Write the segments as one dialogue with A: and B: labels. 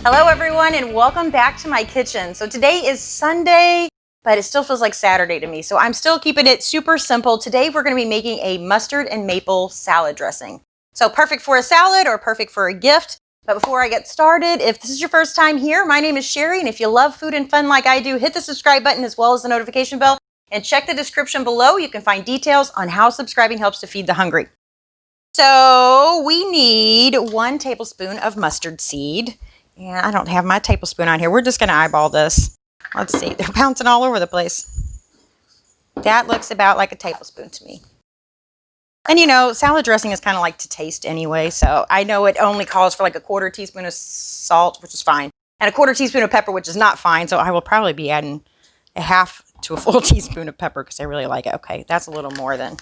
A: Hello everyone and welcome back to my kitchen. So today is Sunday, but it still feels like Saturday to me. So I'm still keeping it super simple. Today we're going to be making a mustard and maple salad dressing. So perfect for a salad or perfect for a gift. But before I get started, if this is your first time here, my name is Cheri, and if you love food and fun like I do, hit the subscribe button as well as the notification bell and check the description below. You can find details on how subscribing helps to feed the hungry. So we need 1 tablespoon of mustard seed. And I don't have my tablespoon on here. We're just going to eyeball this. Let's see. They're bouncing all over the place. That looks about like a tablespoon to me. And you know, salad dressing is kind of like to taste anyway. So I know it only calls for like a 1/4 teaspoon of salt, which is fine. And a 1/4 teaspoon of pepper, which is not fine. So I will probably be adding a 1/2 to a full teaspoon of pepper because I really like it. Okay, that's a little more than.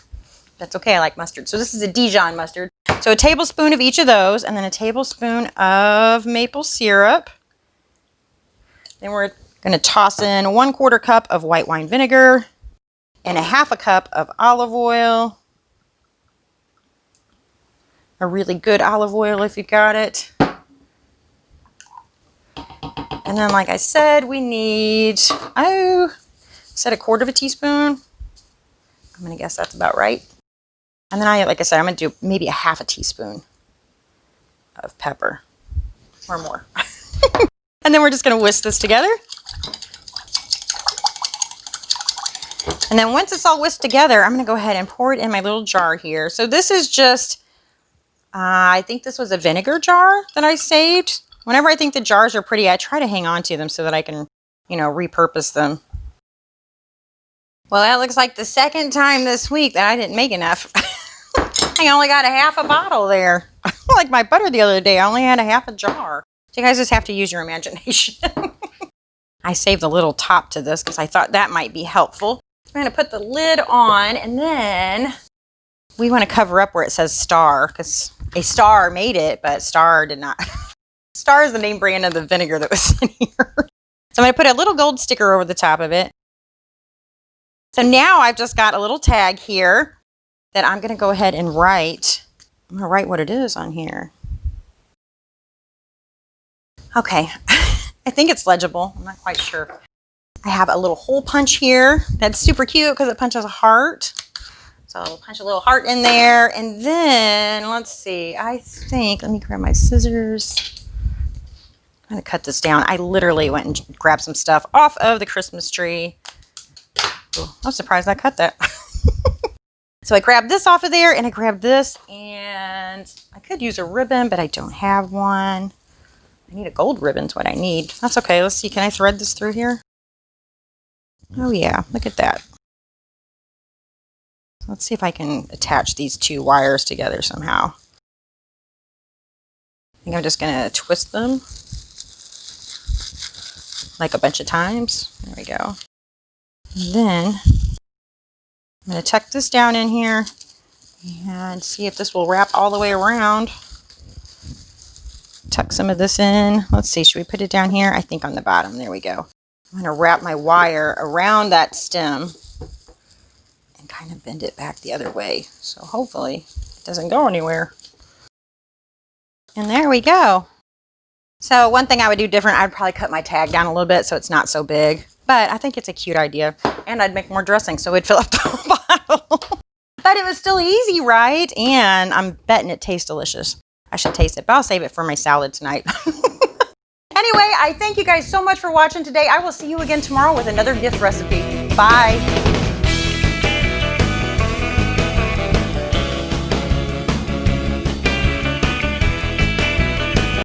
A: That's okay. I like mustard. So this is a Dijon mustard. So a tablespoon of each of those, and then a tablespoon of maple syrup. Then we're going to toss in 1/4 cup of white wine vinegar and a 1/2 cup of olive oil. A really good olive oil if you got it. And then, like I said, we need, said a 1/4 teaspoon. I'm going to guess that's about right. And then like I said, I'm going to do maybe a 1/2 teaspoon of pepper or more. And then we're just going to whisk this together. And then once it's all whisked together, I'm going to go ahead and pour it in my little jar here. So this is just, I think this was a vinegar jar that I saved. Whenever I think the jars are pretty, I try to hang on to them so that I can, you know, repurpose them. Well, that looks like the second time this week that I didn't make enough. I only got a 1/2 bottle there. Like my butter the other day, I only had a 1/2 jar. So you guys just have to use your imagination. I saved a little top to this because I thought that might be helpful. I'm going to put the lid on, and then we want to cover up where it says Star because a Star made it, but Star did not. Star is the name brand of the vinegar that was in here. So I'm going to put a little gold sticker over the top of it. So now I've just got a little tag here that I'm going to go ahead and write. I'm going to write what it is on here. Okay, I think it's legible. I'm not quite sure. I have a little hole punch here. That's super cute because it punches a heart. So I'll punch a little heart in there. And then, let's see, I think, let me grab my scissors. I'm going to cut this down. I literally went and grabbed some stuff off of the Christmas tree. Oh, I'm surprised I cut that. So I grabbed this off of there, and I grabbed this, and I could use a ribbon, but I don't have one. I need a gold ribbon is what I need. That's okay. Let's see. Can I thread this through here? Oh, yeah. Look at that. Let's see if I can attach these 2 wires together somehow. I think I'm just going to twist them like a bunch of times. There we go. And then I'm going to tuck this down in here and see if this will wrap all the way around. Tuck some of this in. Let's see, should we put it down here? I think on the bottom. There we go. I'm going to wrap my wire around that stem and kind of bend it back the other way. So hopefully it doesn't go anywhere. And there we go. So one thing I would do different, I'd probably cut my tag down a little bit so it's not so big. But I think it's a cute idea. And I'd make more dressing so it'd fill up the whole bottle. But it was still easy, right? And I'm betting it tastes delicious. I should taste it, but I'll save it for my salad tonight. Anyway, I thank you guys so much for watching today. I will see you again tomorrow with another gift recipe. Bye.